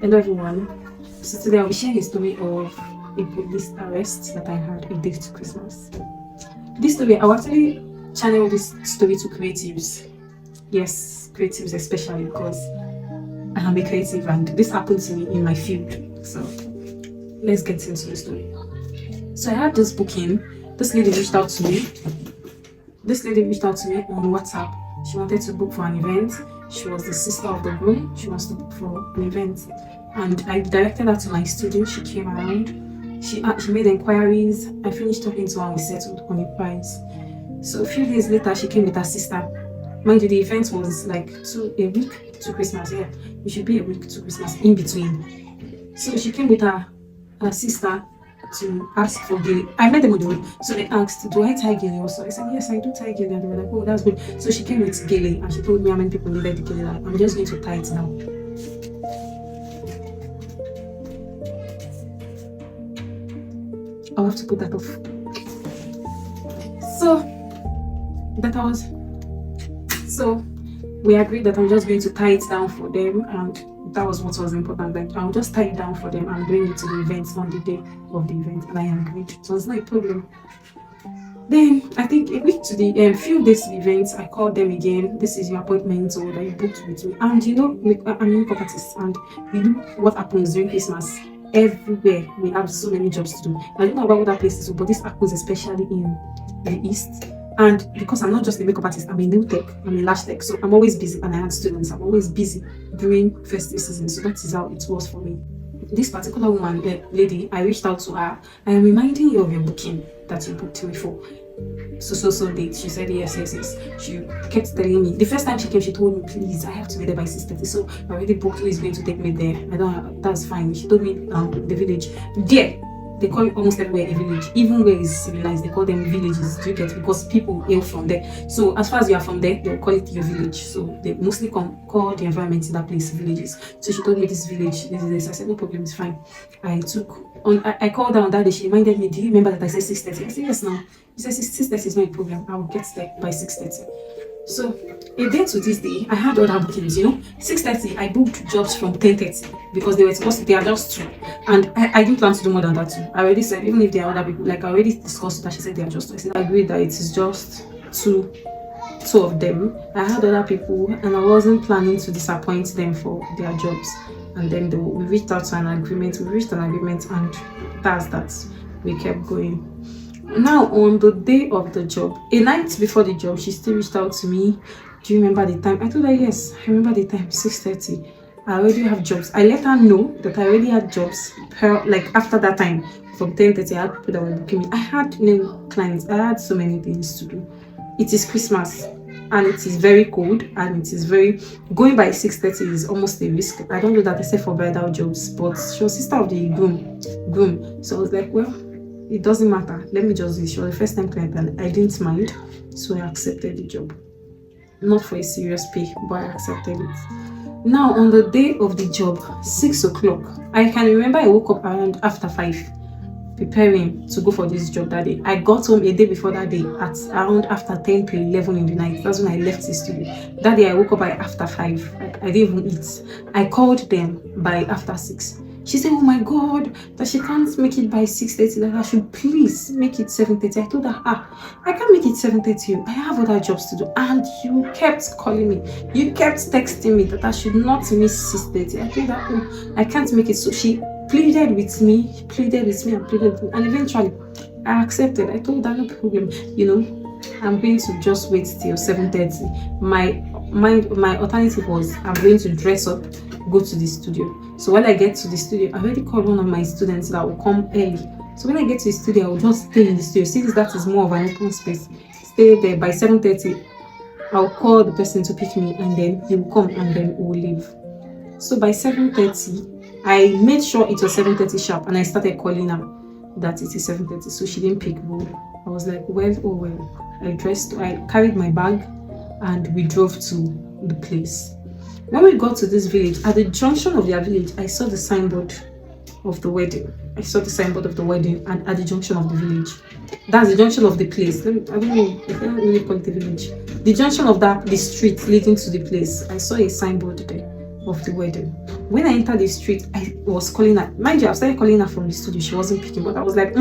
Hello everyone. So today I'll be sharing a story of a police arrest that I had a day to Christmas. This story, I'll actually channel this story to creatives. Yes, creatives especially because I am a creative and this happened to me in my field. So let's get into the story. So I had this booking. This lady reached out to me. On WhatsApp. She wanted to book for an event. She was the sister of the groom. She wants to book for an event. And I directed her to my studio. She came around. She made inquiries. I finished talking to her and we settled on a price. So a few days later, she came with her sister. Mind you, the event was like a week to Christmas. Yeah, it should be a week to Christmas in between. So she came with her sister to ask for gele. I met them on the road. So they asked, do I tie gele also? I said, yes, I do tie gele. And they were like, oh, that's good. So she came with gele and she told me how many people needed the gele. I'm just going to tie it now. I'll have to put that off. So we agreed that I'm just going to tie it down for them, and that was what was important. Like I'll just tie it down for them and bring it to the event on the day of the event, and I agreed. So it's not a problem. Then I think a week to the few days to the event, I called them again. This is your appointment, or that you booked with me. And you know, I'm a makeup artist, and we do what happens during Christmas. Everywhere we have so many jobs to do. I don't know about other places, but this happens especially in the East. And because I'm not just a makeup artist, I'm a nail tech, I'm a lash tech, so I'm always busy, and I had students. I'm always busy during festive season, so that is how it was for me. This particular woman, lady, I reached out to her. I am reminding you of your booking that you booked me for. So date. She said yes. She kept telling me. The first time she came, she told me, please, I have to be there by 6:30. So I already booked who is going to take me there. I don't. That's fine. She told me the village. There, they call almost everywhere a village. Even where it's civilized, they call them villages. Do you get? Because people hail from there. So as far as you are from there, they'll call it your village. So they mostly call the environment in that place villages. So she told me this village, this is this. I said no problem, it's fine. I called her on that day. She reminded me, do you remember that I said 6:30? I said yes now. She said 6:30 is not a problem. I will get there by 6:30. So a day to this day, I had other bookings, 6:30, I booked jobs from 10:30 because they are just two. And I didn't plan to do more than that too. I already said, even if there are other people, like I already discussed that, she said they are just two. I said I agree that it is just two of them. I had other people and I wasn't planning to disappoint them for their jobs. And then we reached out to an agreement. We reached an agreement, and that's that. We kept going. Now on the day of the job, a night before the job, she still reached out to me. Do you remember the time? I told her yes, I remember the time, 6:30. I already have jobs. I let her know that I already had jobs after that time. From 10:30, I had people that were booking me. I had new clients. I had so many things to do. It is Christmas and it is very cold, and it is very going by 6:30 is almost a risk. I don't do that except for bridal jobs, but she was sister of the groom. So I was like, well, it doesn't matter, let me just do it. She was the first time client and I didn't mind, so I accepted the job. Not for a serious pay, but I accepted it. Now on the day of the job, 6 o'clock, I can remember I woke up around after 5, preparing to go for this job that day. I got home a day before that day at around after 10 to 11 in the night. That's when I left the studio. That day I woke up by after 5. I didn't even eat. I called them by after 6. She said, oh my God, that she can't make it by 6:30, that I should please make it 7:30. I told her, I can't make it 7:30. I have other jobs to do. And you kept calling me. You kept texting me that I should not miss 6:30. I told her, oh, I can't make it. So she pleaded with me. And eventually, I accepted. I told her, no problem. I'm going to just wait till 7:30. My alternative was I'm going to dress up, go to the studio. So when I get to the studio, I already called one of my students that will come early. So when I get to the studio, I will just stay in the studio. Since that is more of an open space, stay there. By 7:30, I'll call the person to pick me, and then he will come, and then we'll leave. So by 7:30, I made sure it was 7:30 sharp, and I started calling her that it is 7:30. So she didn't pick. I was like, well. I carried my bag, and we drove to the place. When we got to this village, at the junction of their village, I saw the signboard of the wedding. And at the junction of the village. That's the junction of the place. I don't know if I don't really call it the village. The junction of the street leading to the place. I saw a signboard there. of the wedding. When I entered the street, I was calling her. Mind you, I started calling her from the studio. She wasn't picking, but I was like,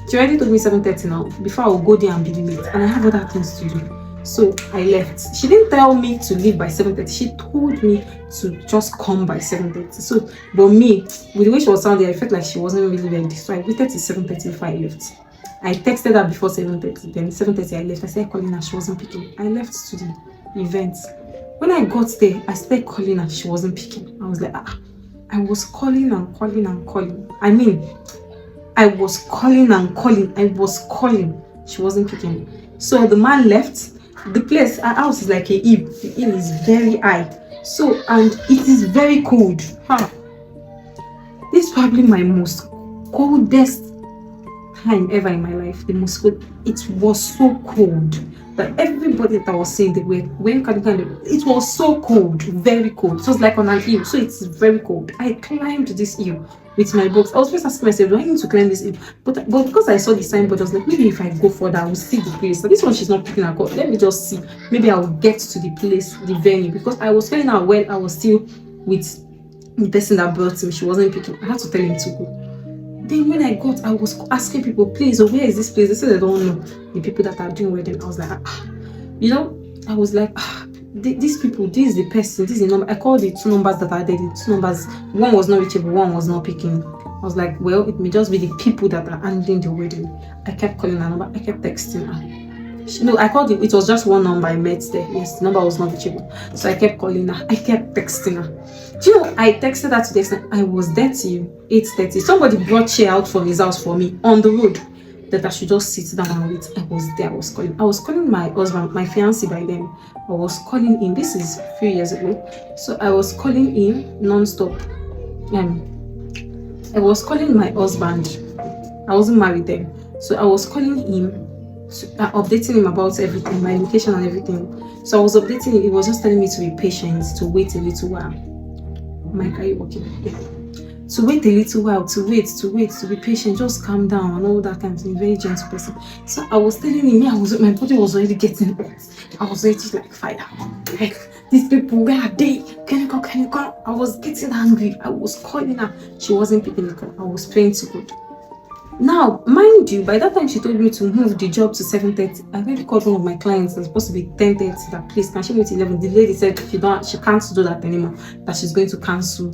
she already told me 7:30 now. Before I will go there and be late, and I have other things to do. So I left. She didn't tell me to leave by 7:30. She told me to just come by 7:30. So, but me, with the way she was sounding, I felt like she wasn't really ready. So I waited till 7:30 before I left. I texted her before 7:30. Then 7:30 I left. I started calling her. She wasn't picking. I left to the event. When I got there, I started calling her. She wasn't picking. I was like, I was calling and calling and calling. I mean, I was calling and calling. I was calling. She wasn't picking. So the man left. The place, our house is like a hill. The hill is very high. So, and it is very cold. This is probably my most coldest time ever in my life. The most cold. It was so cold that everybody that I was saying they were when it was so cold, very cold. It was like on an hill, so it's very cold. I climbed this hill with my books. I was first asking myself, do I need to climb this hill? But because I saw the signboard, I was like, maybe if I go further, I will see the place. So this one she's not picking her call. Let me just see. Maybe I will get to the place, the venue, because I was feeling out when I was still with the person that brought me. She wasn't picking. I had to tell him to go. Then when I got, I was asking people, please, where is this place? They said they don't know the people that are doing wedding. I was like, I was like, these people, this is the person, this is the number. I called the 2 numbers that are there, the 2 numbers. One was not reachable, one was not picking. I was like, well, it may just be the people that are handling the wedding. I kept calling her number, I kept texting her. I called it was just 1 number I met there. Yes, the number was not reachable. So I kept calling her, I kept texting her. Do you know, I texted her to the extent I was there till 8:30. Somebody brought chair out from his house for me on the road that I should just sit down and wait. I was there, I was calling my husband, my fiancé by then. I was calling him. This is a few years ago. So I was calling him non-stop. I was calling my husband. I wasn't married then. So I was calling him, updating him about everything, my location and everything. So I was updating him. He was just telling me to be patient, to wait a little while. Mike, are you working? Yeah. To wait a little while, to wait, to be patient, just calm down and all that kind of thing. Very gentle person. So I was telling him, my body was already getting hot. I was already like fire. Like, these people, where are they? Can you come? I was getting angry. I was calling her. She wasn't picking the call. I was praying to God. Now, mind you, by that time she told me to move the job to 7:30. I already called one of my clients. It's supposed to be 10:30. That please, can she wait 11? The lady said she can't do that anymore. That she's going to cancel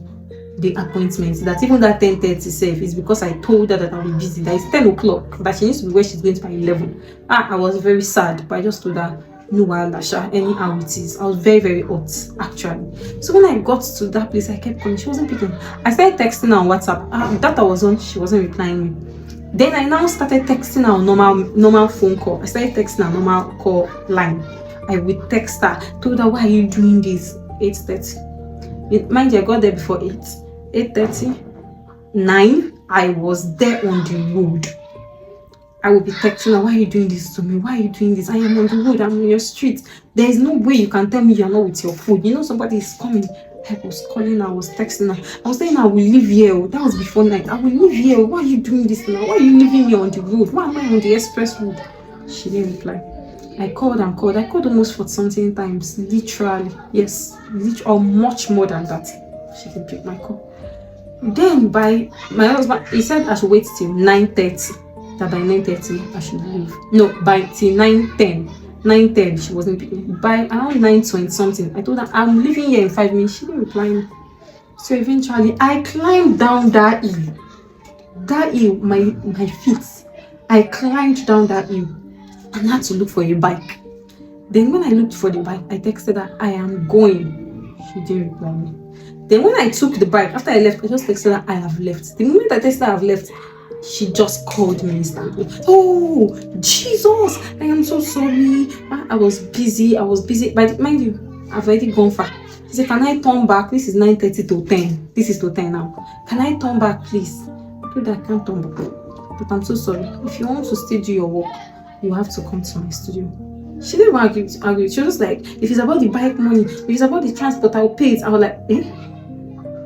the appointment. That even that 10:30 safe is because I told her that I'll be busy. That it's 10 o'clock. That she needs to be where she's going to by 11. I was very sad, but I just told her no Lasha, anyhow it is. I was very, very hot actually. So when I got to that place, I kept calling. She wasn't picking. I started texting her on WhatsApp. That I was on, she wasn't replying me. Then I now started texting her on normal phone call. I started texting her normal call line. I would text her, told her, why are you doing this? 8:30. Mind you, I got there before 8. 8:30, 9, I was there on the road. I will be texting her, why are you doing this to me? Why are you doing this? I am on the road, I'm on your street. There is no way you can tell me you're not with your food. You know somebody is coming. I was calling her, I was texting her. I was saying I will leave here. That was before night. I will leave here. Why are you doing this now? Why are you leaving me on the road? Why am I on the express road? She didn't reply. I called and called. I called almost 40 something times. Literally. Yes. Or much more than that. She didn't pick my call. Then by my husband, he said I should wait till 9:30. That by 9:30 I should leave. No, by till 9:10. 9:10 she wasn't picking. By around 9:20 something, I told her I'm leaving here in 5 minutes. She didn't reply me. So eventually I climbed down that hill. That hill, my feet. I climbed down that hill and had to look for a bike. Then when I looked for the bike, I texted her, I am going. She didn't reply me. Then when I took the bike, after I left, I just texted her, I have left. The moment I texted her, I have left, she just called me instantly. Oh, Jesus, I am so sorry. I was busy. But mind you, I've already gone far. She said, can I turn back? This is 9:30 to 10. This is to 10 now. Can I turn back, please? I told her I can't turn back. But I'm so sorry. If you want to still do your work, you have to come to my studio. She didn't argue. She was just like, if it's about the bike money, if it's about the transport, I'll pay it. I was like,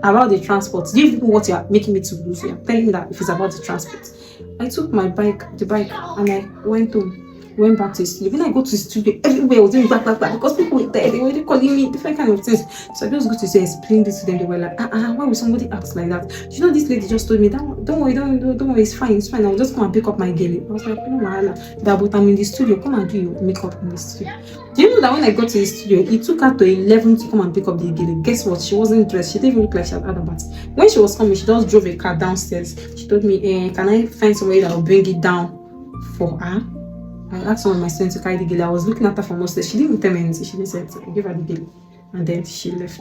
about the transport. Do you even know what you are making me to lose? You're telling me that if it's about the transport. I took the bike, and I went home. went back to the studio. When I go to the studio, everywhere was doing back because people were there. They were already calling me different kind of things. So I just go to explain this to them. They were like, why would somebody act like that? You know, this lady just told me, don't worry, it's fine. I'll just come and pick up my girl. I was like, no, but I'm in the studio. Come and do your makeup in the studio. Do you know that when I got to the studio, it took her to 11 to come and pick up the girl? Guess what? She wasn't dressed. She didn't even look like she had had a bath. When she was coming, she just drove a car downstairs. She told me, can I find somebody that will bring it down for her? I asked one of my students to carry the girl. I was looking at her from upstairs. She didn't even tell me anything. She just said, I give her the girl. And then she left.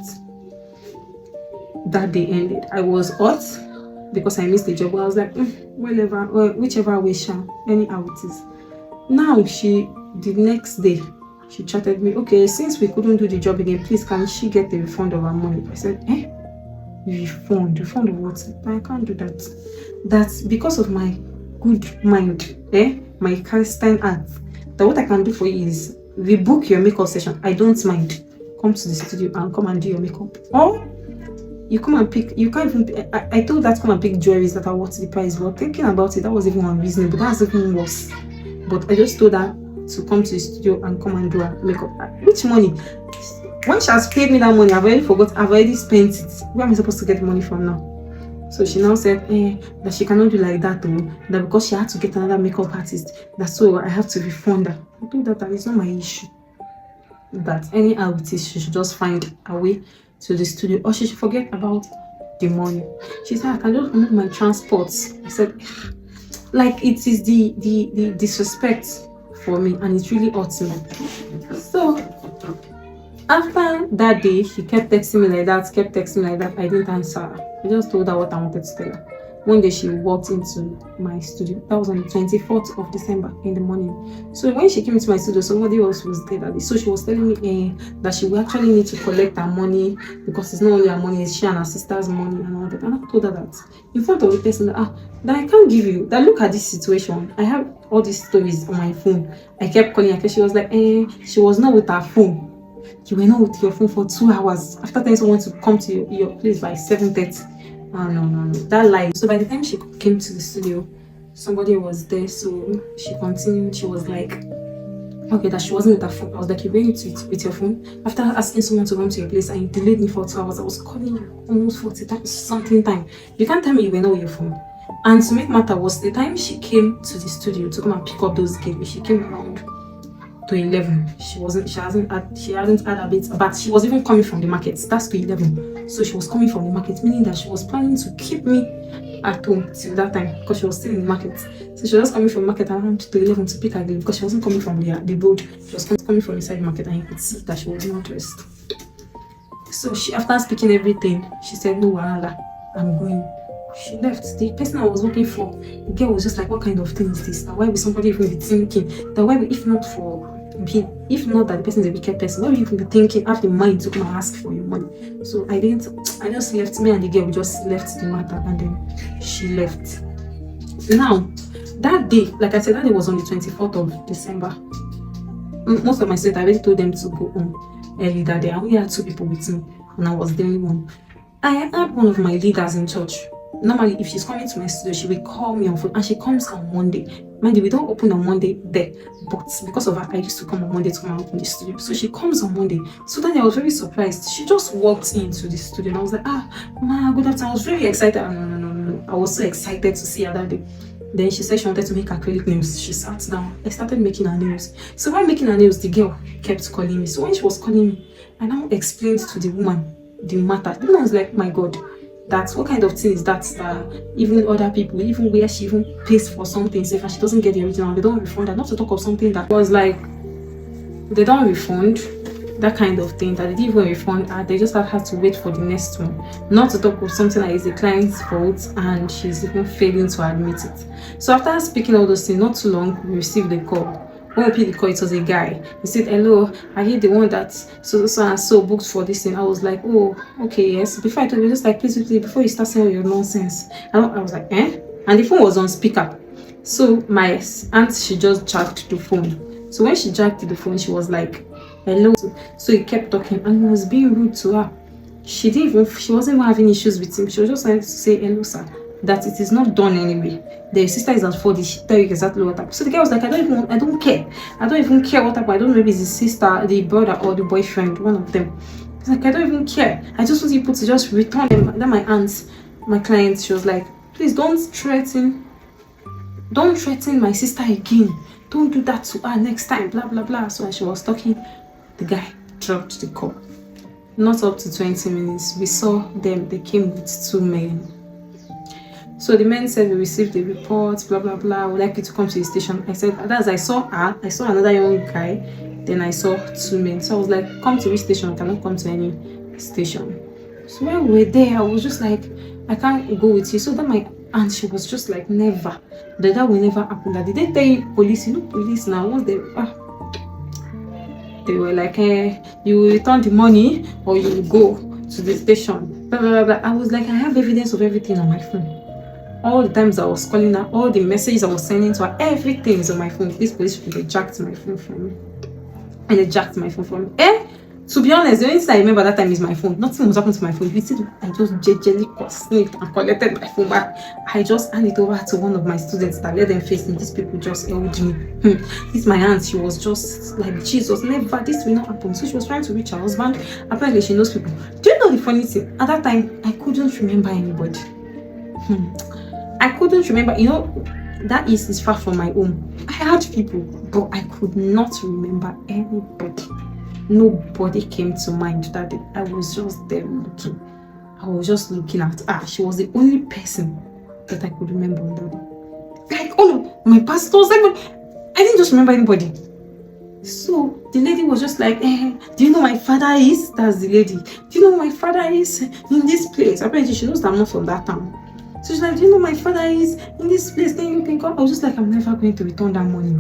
That day ended. I was hot because I missed the job. I was like, whatever, whichever way, anyhow it is. Now, the next day, she chatted me, okay, since we couldn't do the job again, please, can she get the refund of her money? I said, refund of what? I can't do that. That's because of my good mind, my constant art. That what I can do for you is rebook your makeup session. I don't mind. Come to the studio and come and do your makeup. Or you come and pick, you can't even, I told that come and pick jewelries that are worth the price. But thinking about it, that was even unreasonable. That's even worse. But I just told her to come to the studio and come and do her makeup. Which money? When she has paid me that money, I've already spent it. Where am I supposed to get the money from now? So she now said that she cannot do like that though, that because she had to get another makeup artist, that's so I have to refund her. I told her that it's not my issue. That anyhow it is, she should just find a way to the studio, or she should forget about the money. She said, I can just remove my transport. I said, like, it is the disrespect for me, and it really hurts me. So after that day, she kept texting me like that, I didn't answer her. I just told her what I wanted to tell her. One day she walked into my studio. That was on the 24th of December in the morning. So when she came into my studio, somebody else was there that day. So she was telling me that she will actually need to collect her money because it's not only her money, it's she and her sister's money and all that. And I told her that in front of the person that I can't give you that. Look at this situation. I have all these stories on my phone. I kept calling her because she was like, she was not with her phone. You were not with your phone for 2 hours. After telling someone to come to your place by 7:30. No. That lie. So by the time she came to the studio, somebody was there. So she continued. She was like, okay, that she wasn't with her phone. I was like, you went with your phone? After asking someone to come to your place and you delayed me for 2 hours, I was calling you almost 40 times, something time. You can't tell me you were not with your phone. And to make matter worse, the time she came to the studio to come and pick up those games, she came around to 11. She hasn't had a bit, but she was even coming from the market. That's to 11. So she was coming from the market, meaning that she was planning to keep me at home till that time because she was still in the market. So she was coming from the market around to 11 to pick her girl because she wasn't coming from the road. She was coming from inside the market, and you could see that she was not dressed. So she, after speaking everything, she said, no, Wahala, I'm going. She left. The person I was working for, the girl was just like, what kind of thing is this? Why would somebody even be thinking that? Why would, if not that the person is a wicked person, why would you even be thinking, have the mind to come and ask for your money? So I just left. Me and the girl, we just left the matter, and then she left. Now, that day, like I said, that day was on the 24th of December. Most of my students, I already told them to go home early that day. I only had 2 people with me, and I was the only one. I had one of my leaders in church. Normally, if she's coming to my studio, she will call me on phone, and she comes on Monday. Mind you, we don't open on Monday there, but because of her, I used to come on Monday to come and open the studio. So she comes on Monday. So then I was very surprised. She just walked into the studio, and I was like, ma, good afternoon. I was very excited. No. I was so excited to see her that day. Then she said she wanted to make acrylic nails. She sat down. I started making her nails. So while making her nails, the girl kept calling me. So when she was calling me, I now explained to the woman the matter. The woman was like, my God, that's what kind of thing is that? Even other people, even where she even pays for something, say if she doesn't get the original, they don't refund her. Not to talk of something that was like, they don't refund, that kind of thing, that they didn't even refund her. They just have to wait for the next one. Not to talk of something that is the client's fault and she's even failing to admit it. So after speaking all those things, not too long, we received the call. When we picked the call, it was a guy. He said, hello, are you the one that so and so booked for this thing? I was like, oh, okay, yes. Before I told you, just like, please, before you start saying all your nonsense. And I was like, And the phone was on speaker. So my aunt, she just jacked the phone. So when she jacked the phone, she was like, hello. So he kept talking, and he was being rude to her. She wasn't even having issues with him. She was just trying to say, hello, sir. that it is not done anyway. The sister is at fault. She tell you exactly what happened. So the guy was like, I don't care. I don't even care what happened. I don't know, maybe it's the sister, the brother, or the boyfriend, one of them. He's like, I don't even care. I just want people to just return them. Then my aunt, my client, she was like, please don't threaten my sister again. Don't do that to her next time, blah blah blah. So as she was talking, the guy dropped the call. Not up to 20 minutes, we saw them. They came with 2 men. So the men said, we received the report, blah blah blah, would like you to come to the station. I said, as I saw her, I saw another young guy, then I saw 2 men. So I was like, come to which station? I cannot come to any station. So when we were there, I was just like, I can't go with you. So then my aunt, she was just like, never, that will never happen. That did they tell you police? You know police now, once they were like, you will return the money or you will go to the station, blah blah blah. I was like, I have evidence of everything on my phone. All the times I was calling her, all the messages I was sending to her, everything is on my phone. This police people, they jacked my phone from me. And they jacked my phone from me. To be honest, the only thing I remember that time is my phone. Nothing was happening to my phone. You see, I just jejely sniffed and collected my phone back. I just handed it over to one of my students that let them face me. These people just held me. This my aunt, she was just like, Jesus, never, this will not happen. So she was trying to reach her husband. Apparently, she knows people. Do you know the funny thing? At that time, I couldn't remember anybody. I couldn't remember, you know, that is far from my home. I had people, but I could not remember anybody. Nobody came to mind that day. I was just there looking. I was just looking at her. She was the only person that I could remember on that day. Like, oh, my pastors, I didn't just remember anybody. So the lady was just like, do you know my father is? That's the lady. Do you know my father is in this place? Apparently, she knows that I'm not from that town. So she's like, do you know my father is in this place? Then you can come. I was just like, I'm never going to return that money.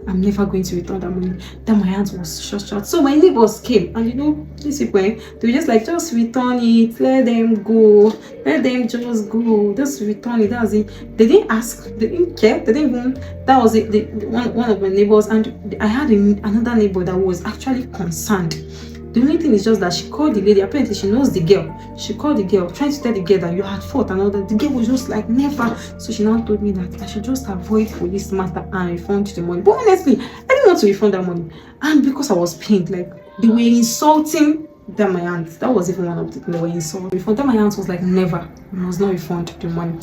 I'm never going to return that money. Then my aunt was shut. So my neighbors came, and you know, these people, they were just like, just return it, let them go, let them just go, just return it. That's it. They didn't ask, they didn't care, they didn't even. That was it. One of my neighbors, and I had another neighbor that was actually concerned. The only thing is just that she called the lady. Apparently, she knows the girl. She called the girl, trying to tell the girl that you had fought and all that. The girl was just like, never. So she now told me that I should just avoid police matter and refund the money. But honestly, I didn't want to refund that money. And because I was pained, like, they were insulting that my aunt. That was even one of the things they were insulting. That my aunt was like, never. I must not refund the money.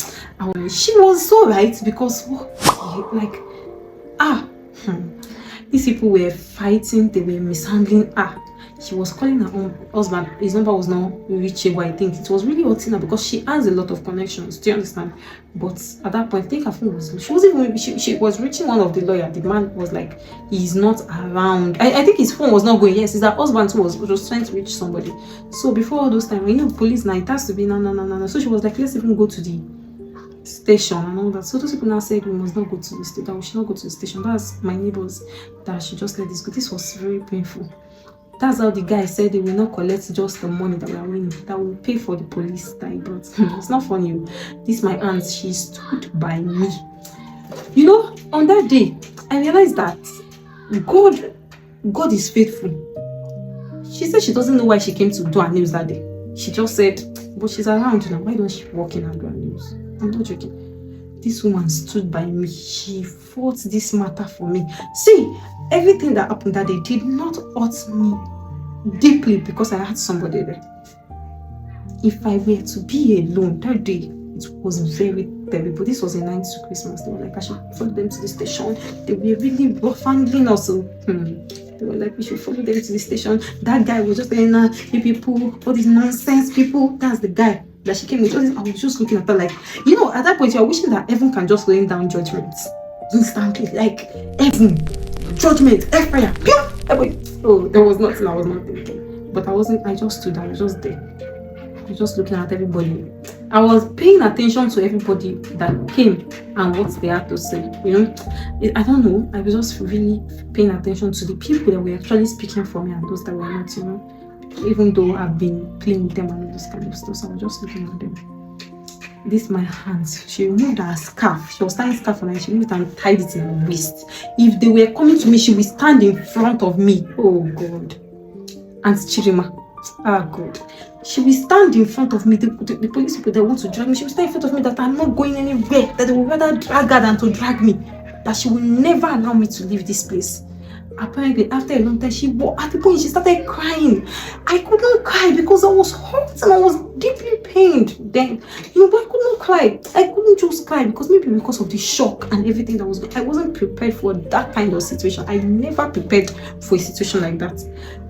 She was so right because, like, these people were fighting. They were mishandling her. She was calling her own husband. His number was not reachable. I think it was really hurting her because she has a lot of connections. Do you understand? But at that point, I think her phone was. She was reaching one of the lawyers. The man was like, he's not around. I think his phone was not going. Yes, it's her husband who was trying to reach somebody. So before all those times, you know, police now it has to be no. So she was like, let's even go to the station and all that. So those people now said we must not go to the station. That we should not go to the station. That's my neighbors that she just let this go. This was very painful. That's how the guy said they will not collect just the money that we are winning, that will pay for the police that he brought. It's not funny. This my aunt, she stood by me. You know, on that day, I realized that God is faithful. She said she doesn't know why she came to do her news that day. She just said, but she's around now. Why don't she walk in and do her news? I'm not joking. This woman stood by me. She fought this matter for me. See, everything that happened that day did not hurt me deeply because I had somebody there. If I were to be alone that day, it was very terrible. This was a night to Christmas. They were like, I should follow them to the station. They were really rough handling us. They were like, we should follow them to the station. That guy was just saying, you people, all these nonsense people. That's the guy that she came with. I was just looking at her like, you know, at that point, you're wishing that heaven can just rain down judgment instantly. Like, heaven, judgment, fire. Oh, there was nothing I was not thinking. But I just stood there. I was just there. I was just looking at everybody. I was paying attention to everybody that came and what they had to say. You know, I don't know. I was just really paying attention to the people that were actually speaking for me and those that were not, you know. Even though I've been playing with them and all this kind of stuff, so I was just looking at them. This my hands. She removed her scarf. She was tying scarf on her. She removed it and tied it in her waist. If they were coming to me, she would stand in front of me. Oh God. Aunt Chirima. Ah, God. She will stand in front of me. The police people that want to drag me, she will stand in front of me that I'm not going anywhere, that they will rather drag her than to drag me, that she will never allow me to leave this place. Apparently, after a long time, at the point she started crying. I could not cry because I was hurt and I was deeply pained then. But I could not cry. I couldn't just cry because maybe because of the shock and everything that was going on. I wasn't prepared for that kind of situation. I never prepared for a situation like that.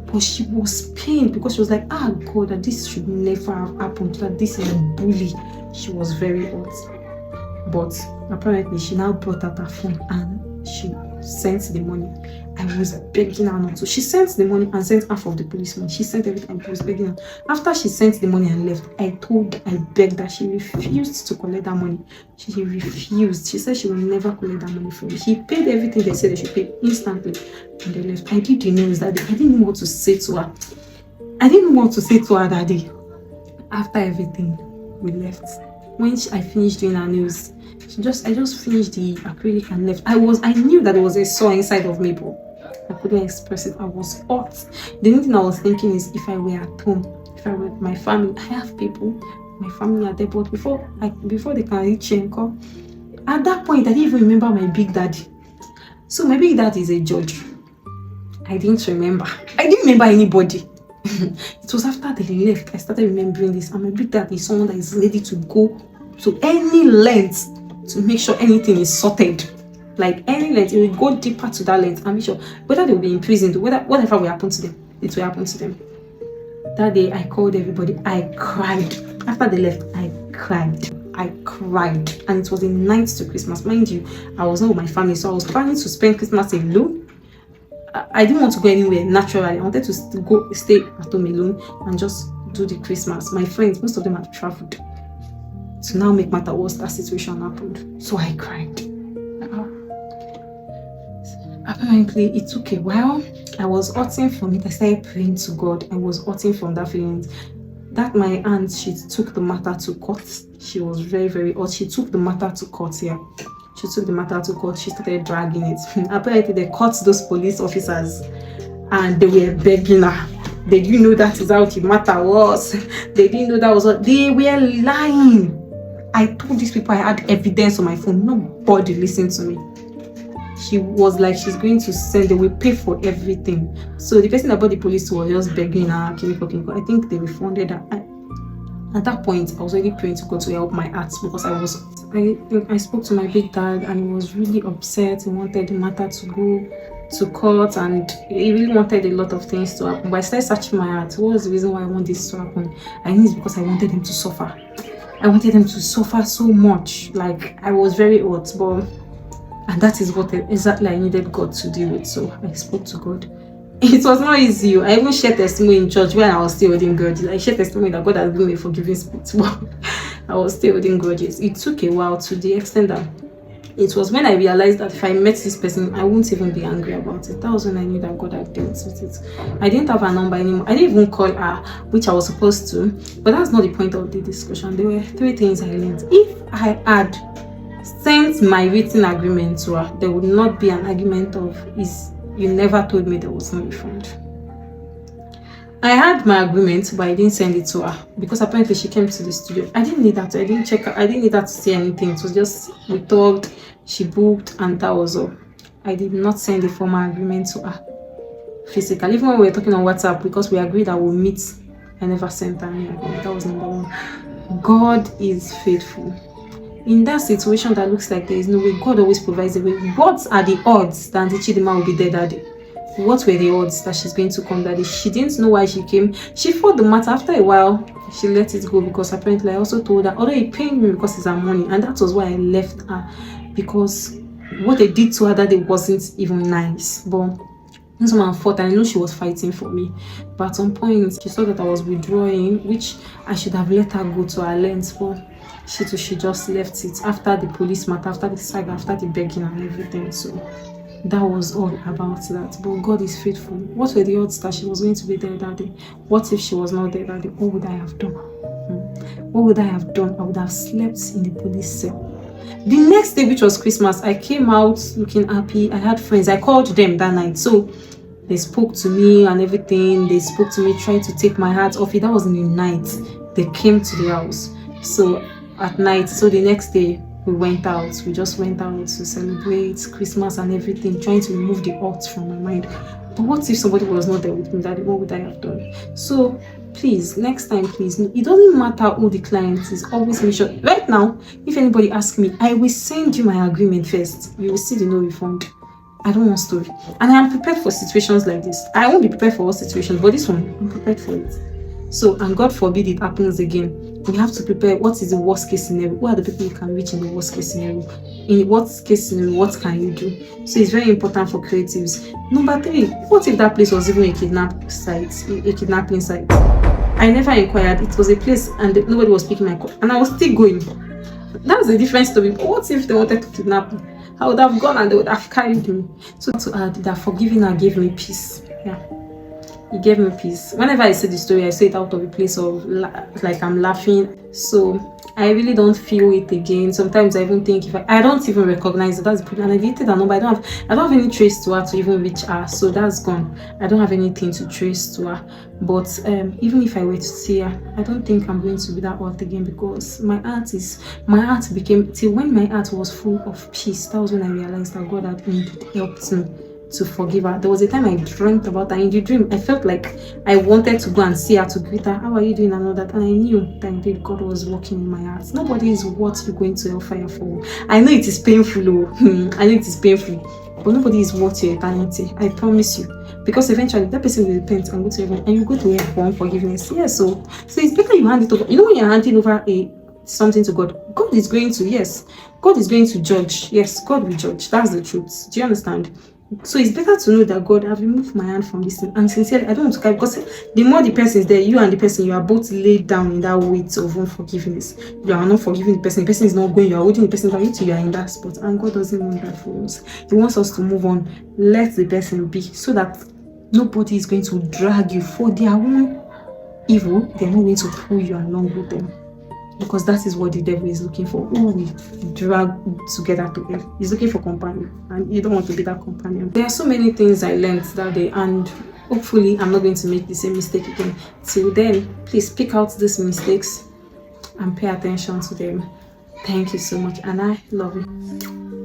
But she was pained because she was like, ah, God, that this should never have happened, that this is a bully. She was very hurt. But apparently, she now brought out her phone and she sent the money. I was begging her not to. She sent the money and sent half of the policeman. She sent everything. I was begging her. After she sent the money and left, I begged that she refused to collect that money. She refused. She said she will never collect that money from me. She paid everything they said they should pay instantly. And they left. I did the news that day. I didn't know what to say to her. I didn't know what to say to her that day. After everything, we left. When I finished doing her news, I just finished the acrylic and left. I knew that there was a sore inside of me, but I couldn't express it. I was hot. The only thing I was thinking is, if I were at home, if I were with my family, I have people, my family are there, but before they can reach Chenko, at that point I didn't even remember my big daddy. So my big daddy is a judge. I didn't remember anybody. It was after they left I started remembering this. And my big daddy is someone that is ready to go to any length to make sure anything is sorted. Like any length, it will go deeper to that length and make sure whether they will be imprisoned, whatever will happen to them, it will happen to them. That day I called everybody. I cried. After they left, I cried. And it was the night to Christmas. Mind you, I was not with my family, so I was planning to spend Christmas alone. I didn't want to go anywhere naturally. I wanted to stay at home alone and just do the Christmas. My friends, most of them had traveled. To now make matter worse, that situation happened. So I cried. Apparently, it took a while. I was hurting from it. I started praying to God. I was hurting from that feeling. That my aunt, she took the matter to court. She was very, very hurt. She took the matter to court here. She took the matter to court. She started dragging it. Apparently, they caught those police officers and they were begging her. They didn't know that is how the matter was. They didn't know that was what they were lying. I told these people I had evidence on my phone. Nobody listened to me. She was like, she's going to send, they will pay for everything. So the person that brought the police was just begging her, I think they refunded her. At that point, I was already praying to God to help my heart because I spoke to my big dad and he was really upset. He wanted the matter to go to court and he really wanted a lot of things to happen. But I started searching my heart. What was the reason why I want this to happen? I think it's because I wanted them to suffer. I wanted them to suffer so much. Like, I was very hurt, and that is what exactly I needed God to deal with. So I spoke to God. It was not easy. I even shared testimony in church when I was still holding grudges. I shared testimony that God has given me a forgiving spirit, but I was still holding grudges. It took a while, to the extent that it was when I realized that if I met this person, I wouldn't even be angry about it. That was when I knew that God had dealt with it. I didn't have her number anymore. I didn't even call her, which I was supposed to. But that's not the point of the discussion. There were 3 things I learned. If I had sent my written agreement to her, there would not be an argument of, you never told me there was no refund. I had my agreement, but I didn't send it to her because apparently she came to the studio. I didn't need that. I didn't check her. I didn't need her to say anything. It was just, we talked, she booked, and that was all. I did not send the formal agreement to her physically. Even when we were talking on WhatsApp, because we agreed that we'll meet, I never sent her any agreement. That was number 1. God is faithful. In that situation that looks like there is no way, God always provides a way. What are the odds that Auntie Chidima will be there that day? What were the odds that she's going to come that day? She didn't know why she came. She fought the matter. After a while, she let it go because apparently I also told her, although it pained me because it's her money, and that was why I left her, because what they did to her that day wasn't even nice. But this woman fought, and I know she was fighting for me. But at some point, she saw that I was withdrawing, which I should have let her go to her length. But she just left it after the police matter, after the saga, after the begging and everything. So that was all about that. But God is faithful. What were the odds that she was going to be there that day? What if she was not there that day? What would I have done? What would I have done? I would have slept in the police cell. The next day, which was Christmas, I came out looking happy. I had friends. I called them that night. So They spoke to me and everything. They spoke to me, tried to take my hat off it. That was in the night. They came to the house. So at night, so the next day we went out. We just went out to celebrate Christmas and everything, trying to remove the hurt from my mind. But what if somebody was not there with me? Daddy, what would I have done? So please, next time, please, it doesn't matter who the client is, always make sure. Right now, if anybody asks me, I will send you my agreement first. You will see the no refund. I don't want story. And I am prepared for situations like this. I won't be prepared for all situations, but this one, I'm prepared for it. So, and God forbid it happens again. We have to prepare what is the worst case scenario. Who are the people you can reach in the worst case scenario? In the worst case scenario, what can you do? So it's very important for creatives. Number 3, what if that place was even a kidnapping site? I never inquired. It was a place and nobody was picking my call. And I was still going. That's a different story. But what if they wanted to kidnap me? I would have gone and they would have carried me. So to add that forgiving her gave me peace. Yeah. It gave me peace. Whenever I say the story, I say it out of a place of like I'm laughing. So I really don't feel it again. Sometimes I even think if I don't even recognize it. That's the problem. And I deleted her number. I don't have any trace to her to even reach her. So that's gone. I don't have anything to trace to her. But even if I were to see her, I don't think I'm going to be that hurt again, because my heart became, till when my heart was full of peace, that was when I realized that God had helped me to forgive her. There was a time I dreamt about her. In the dream, I felt like I wanted to go and see her, to greet her. How are you doing? And all that. And I knew that indeed God was working in my heart. Nobody is worth you going to hellfire for. I know it is painful, I know it is painful, but nobody is worth your eternity. I promise you. Because eventually that person will repent and go to heaven, and you go to heaven for unforgiveness. Yeah, so it's better you hand it over. You know, when you're handing over something to God, God is going to judge. Yes, God will judge. That's the truth. Do you understand? So it's better to know that God, I've removed my hand from this thing, and sincerely I don't want to carry, because the more the person is there, you and the person, you are both laid down in that weight of unforgiveness. You are not forgiving the person is not going, you are holding the person down, you are in that spot, and God doesn't want that for us. He wants us to move on, let the person be, so that nobody is going to drag you for their own evil. They're not going to pull you along with them. Because that is what the devil is looking for. Who we drag together to hell. He's looking for companion, and you don't want to be that companion. There are so many things I learned that day, and hopefully I'm not going to make the same mistake again. Till then, please pick out these mistakes and pay attention to them. Thank you so much, and I love you.